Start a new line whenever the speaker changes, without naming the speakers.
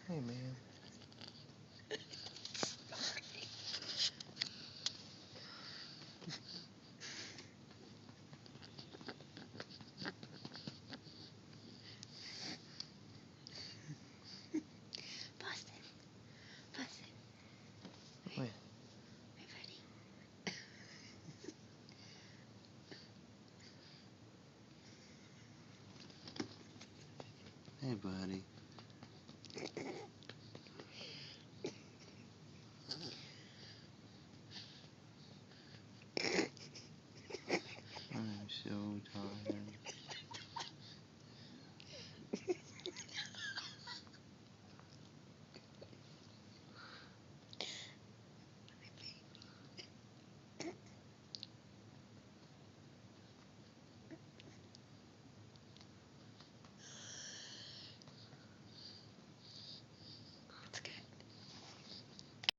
Hey, man.
Boston. Boston.
Wait.
My buddy.
Hey, buddy. I'm so tired.